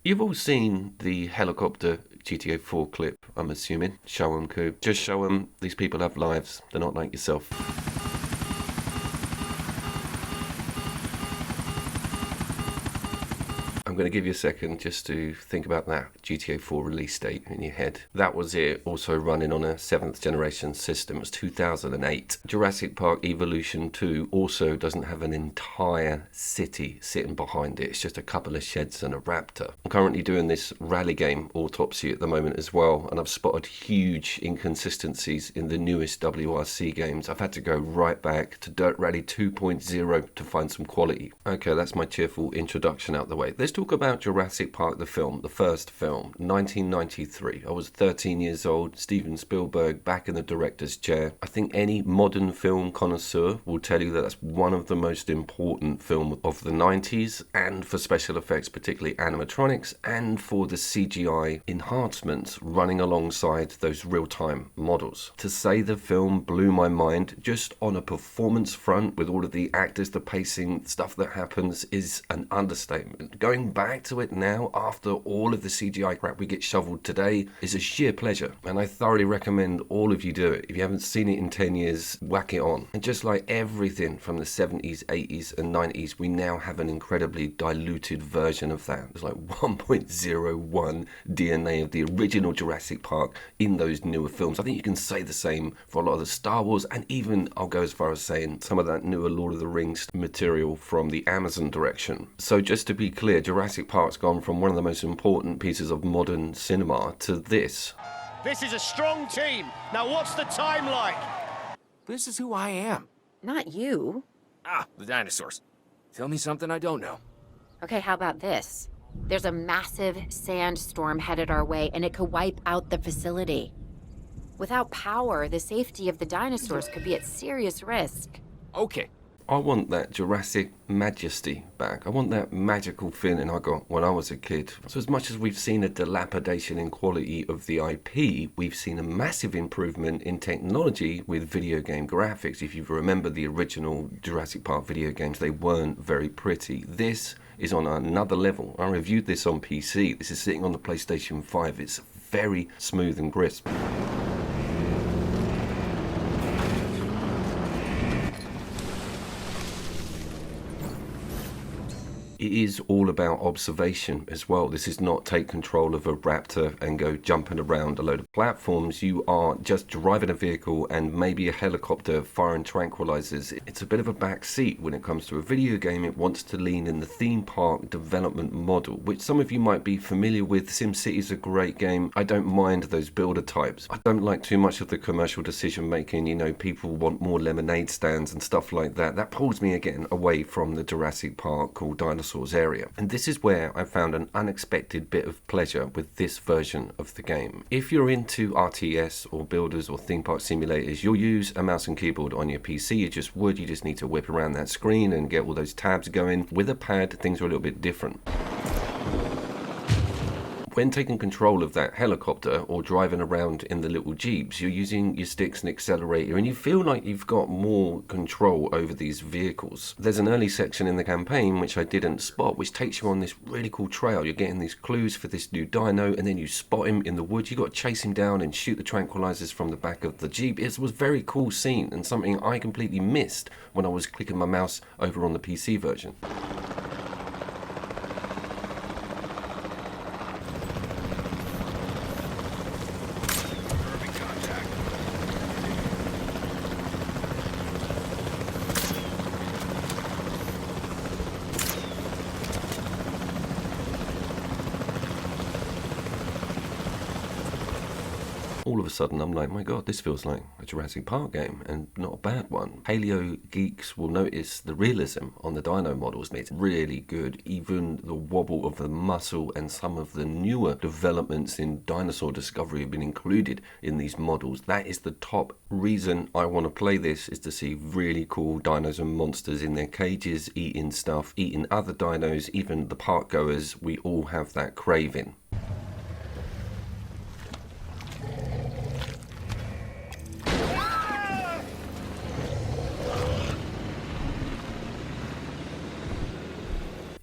You've all seen the helicopter GTA 4 clip, I'm assuming. Show 'em, Coop. Just show 'em these people have lives. They're not like yourself. I'm going to give you a second just to think about that GTA 4 release date in your head. That was it, also running on a 7th generation system. It was 2008. Jurassic Park Evolution 2 also doesn't have an entire city sitting behind it. It's just a couple of sheds and a raptor. I'm currently doing this rally game Autopsy at the moment as well, and I've spotted huge inconsistencies in the newest WRC games. I've had to go right back to Dirt Rally 2.0 to find some quality. Okay, that's my cheerful introduction out the way. Let's talk about Jurassic Park, the film, the first film, 1993. I was 13 years old, Steven Spielberg back in the director's chair. I think any modern film connoisseur will tell you that that's one of the most important films of the 90s, and for special effects, particularly animatronics, and for the CGI enhancements running alongside those real-time models. To say the film blew my mind just on a performance front with all of the actors, the pacing, stuff that happens is an understatement. Going back to it now after all of the CGI crap we get shoveled today is a sheer pleasure, and I thoroughly recommend all of you do it. If you haven't seen it in 10 years, whack it on. And just like everything from the 70s, 80s and 90s, we now have an incredibly diluted version of that. There's like 1.01 DNA of the original Jurassic Park in those newer films. I think you can say the same for a lot of the Star Wars, and even I'll go as far as saying some of that newer Lord of the Rings material from the Amazon direction. So just to be clear, Jurassic Park's gone from one of the most important pieces of modern cinema to this. This is a strong team. Now what's the time like? This is who I am. Not you. Ah, the dinosaurs. Tell me something I don't know. Okay, how about this? There's a massive sandstorm headed our way, and it could wipe out the facility. Without power, the safety of the dinosaurs could be at serious risk. Okay. I want that Jurassic majesty back. I want that magical feeling I got when I was a kid. So as much as we've seen a dilapidation in quality of the IP, we've seen a massive improvement in technology with video game graphics. If you remember the original Jurassic Park video games, they weren't very pretty. This is on another level. I reviewed this on PC. This is sitting on the PlayStation 5. It's very smooth and crisp. It is all about observation as well. This is not take control of a raptor and go jumping around a load of platforms. You are just driving a vehicle and maybe a helicopter firing tranquilizers. It's a bit of a back seat when it comes to a video game. It wants to lean in the theme park development model, which some of you might be familiar with. SimCity is a great game. I don't mind those builder types. I don't like too much of the commercial decision making. You know, people want more lemonade stands and stuff like that. That pulls me again away from the Jurassic Park or Dinosaur area. And this is where I found an unexpected bit of pleasure with this version of the game. If you're into RTS or builders or theme park simulators, you'll use a mouse and keyboard on your PC. You just would. You just need to whip around that screen and get all those tabs going. With a pad, things are a little bit different. When taking control of that helicopter or driving around in the little jeeps, you're using your sticks and accelerator, and you feel like you've got more control over these vehicles. There's an early section in the campaign which I didn't spot, which takes you on this really cool trail. You're getting these clues for this new dino, and then you spot him in the woods. You got to chase him down and shoot the tranquilizers from the back of the jeep. It was a very cool scene and something I completely missed when I was clicking my mouse over on the PC version. All of a sudden, I'm like, my God, this feels like a Jurassic Park game, and not a bad one. Paleo geeks will notice the realism on the dino models. It's really good. Even the wobble of the muscle and some of the newer developments in dinosaur discovery have been included in these models. That is the top reason I want to play this, is to see really cool dinos and monsters in their cages, eating stuff, eating other dinos. Even the park goers, we all have that craving.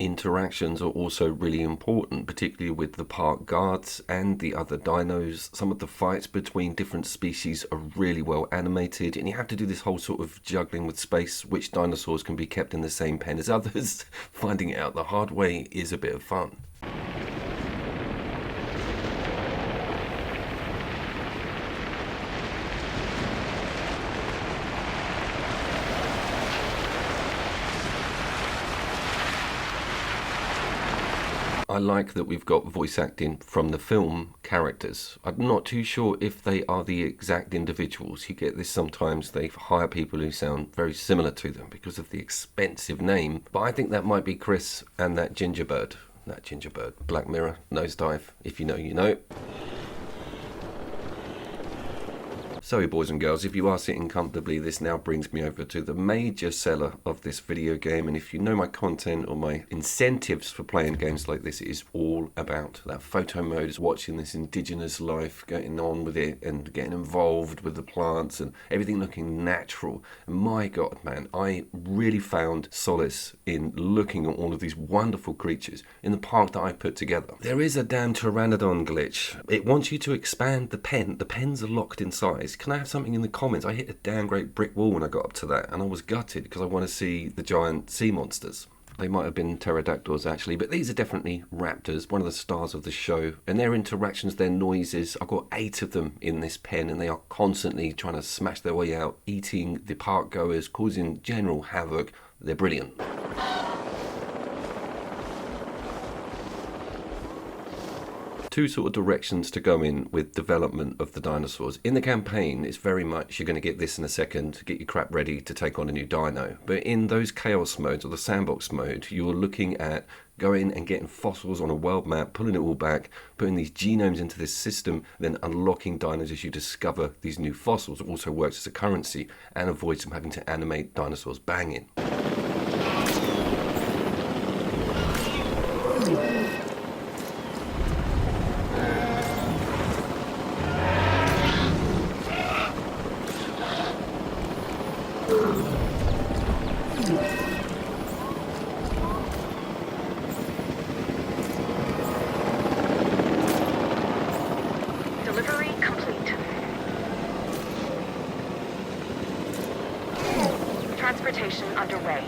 interactions are also really important, particularly with the park guards and the other dinos. Some of the fights between different species are really well animated, and you have to do this whole sort of juggling with space, which dinosaurs can be kept in the same pen as others. Finding it out the hard way is a bit of fun. I like that we've got voice acting from the film characters. I'm not too sure if they are the exact individuals. You get this sometimes, they hire people who sound very similar to them because of the expensive name. But I think that might be Chris and that gingerbird. Black Mirror, Nosedive. If you know, you know. So boys and girls, if you are sitting comfortably, this now brings me over to the major seller of this video game. And if you know my content or my incentives for playing games like this, it is all about that photo mode, is watching this indigenous life, getting on with it and getting involved with the plants and everything looking natural. And my God, man, I really found solace in looking at all of these wonderful creatures in the park that I put together. There is a damn Pteranodon glitch. It wants you to expand the pen. The pens are locked in size. Can I have something in the comments? I hit a damn great brick wall when I got up to that, and I was gutted because I want to see the giant sea monsters. They might have been pterodactyls actually, but these are definitely raptors, one of the stars of the show. And their interactions, their noises, I've got 8 of them in this pen, and they are constantly trying to smash their way out, eating the park goers, causing general havoc. They're brilliant. Two sort of directions to go in with development of the dinosaurs. In the campaign, it's very much you're going to get this in a second, get your crap ready to take on a new dino. But in those chaos modes or the sandbox mode, you're looking at going and getting fossils on a world map, pulling it all back, putting these genomes into this system, then unlocking dinos as you discover these new fossils. It also works as a currency and avoids them having to animate dinosaurs banging. Delivery complete. Transportation underway.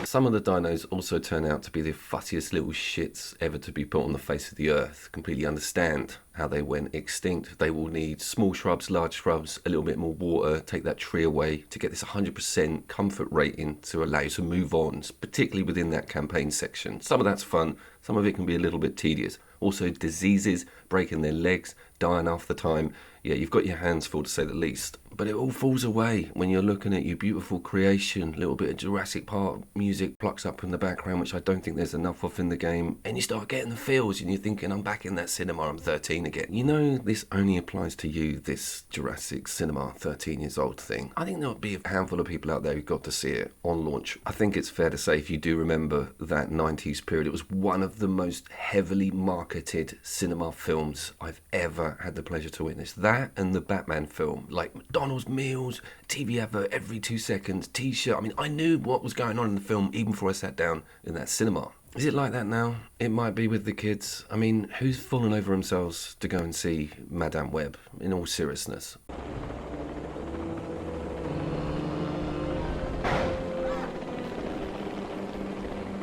Some of the dinos also turn out to be the fussiest little shits ever to be put on the face of the earth. Completely understand how they went extinct. They will need small shrubs, large shrubs, a little bit more water, take that tree away to get this 100% comfort rating to allow you to move on, particularly within that campaign section. Some of that's fun, some of it can be a little bit tedious. Also diseases, breaking their legs, dying half the time. Yeah, you've got your hands full to say the least. But it all falls away when you're looking at your beautiful creation. A little bit of Jurassic Park music plucks up in the background, which I don't think there's enough of in the game. And you start getting the feels and you're thinking, I'm back in that cinema, I'm 13 again. You know, this only applies to you, this Jurassic Cinema 13 years old thing. I think there'll be a handful of people out there who got to see it on launch. I think it's fair to say, if you do remember that 90s period, it was one of the most heavily marketed cinema films I've ever had the pleasure to witness. That and the Batman film, like McDonald's meals, TV advert every 2 seconds, t-shirt. I mean, I knew what was going on in the film even before I sat down in that cinema. Is it like that now? It might be with the kids. I mean, who's fallen over themselves to go and see Madame Web, in all seriousness?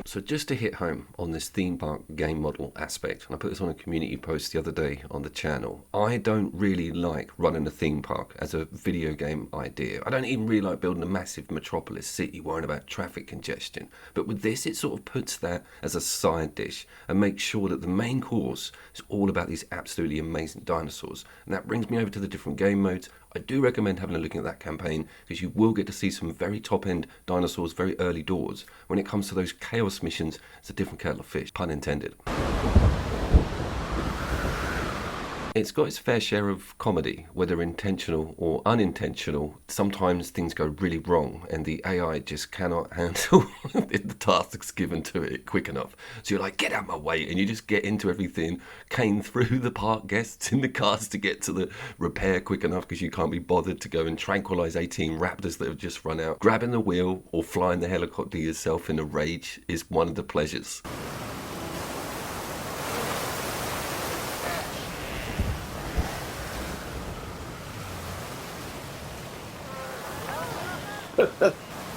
So just to hit home on this theme park game model aspect, and I put this on a community post the other day on the channel, I don't really like running a theme park as a video game idea. I don't even really like building a massive metropolis city worrying about traffic congestion. But with this, it sort of puts that as a side dish and makes sure that the main course is all about these absolutely amazing dinosaurs. And that brings me over to the different game modes. I do recommend having a look at that campaign because you will get to see some very top-end dinosaurs very early doors. When it comes to those chaos missions, it's a different kettle of fish, pun intended. It's got its fair share of comedy, whether intentional or unintentional. Sometimes things go really wrong and the AI just cannot handle the tasks given to it quick enough. So you're like, get out of my way, and you just get into everything, cane through the park guests in the cars to get to the repair quick enough because you can't be bothered to go and tranquilize 18 raptors that have just run out. Grabbing the wheel or flying the helicopter yourself in a rage is one of the pleasures.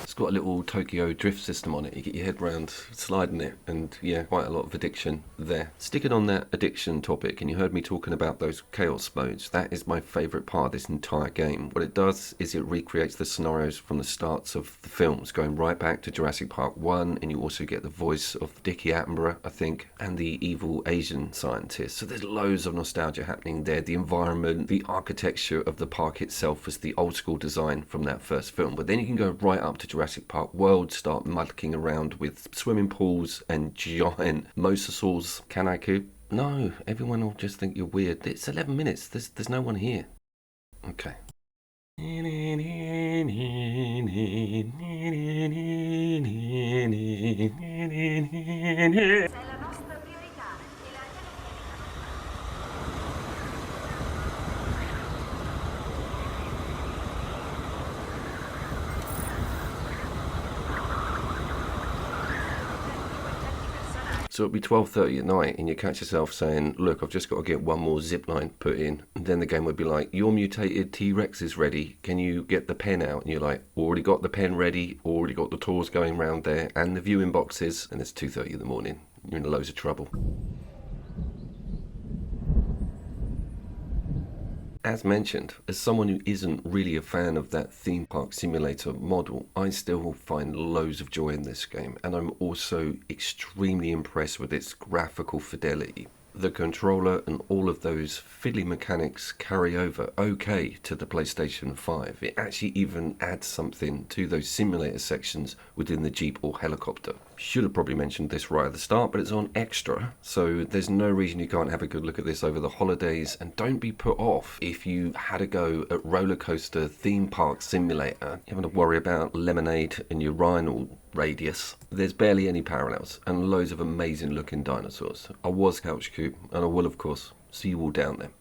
It's got a little Tokyo drift system on it. You get your head round sliding it, and yeah, quite a lot of addiction there. Sticking on that addiction topic, and you heard me talking about those chaos modes, that is my favourite part of this entire game. What it does is it recreates the scenarios from the starts of the films, going right back to Jurassic Park 1, and you also get the voice of Dickie Attenborough, I think, and the evil Asian scientist. So there's loads of nostalgia happening there. The environment, the architecture of the park itself was the old school design from that first film. But then you can go right up to Jurassic Park World, start mucking around with swimming pools and giant mosasaurs. Can I coop? No, everyone will just think you're weird. It's 11 minutes. There's no one here. Okay. So it'll be 12:30 at night and you catch yourself saying, look, I've just got to get one more zip line put in. And then the game would be like, your mutated T-Rex is ready. Can you get the pen out? And you're like, already got the pen ready, already got the tours going round there and the viewing boxes. And it's 2:30 in the morning. You're in loads of trouble. As mentioned, as someone who isn't really a fan of that theme park simulator model, I still find loads of joy in this game, and I'm also extremely impressed with its graphical fidelity. The controller and all of those fiddly mechanics carry over okay to the PlayStation 5. It actually even adds something to those simulator sections within the Jeep or helicopter. Should have probably mentioned this right at the start, but it's on Extra, so there's no reason you can't have a good look at this over the holidays, and don't be put off if you had a go at roller coaster theme park simulator. You having to worry about lemonade and your rhinal radius. There's barely any parallels, and loads of amazing looking dinosaurs. I was Couch Coop, and I will of course see you all down there.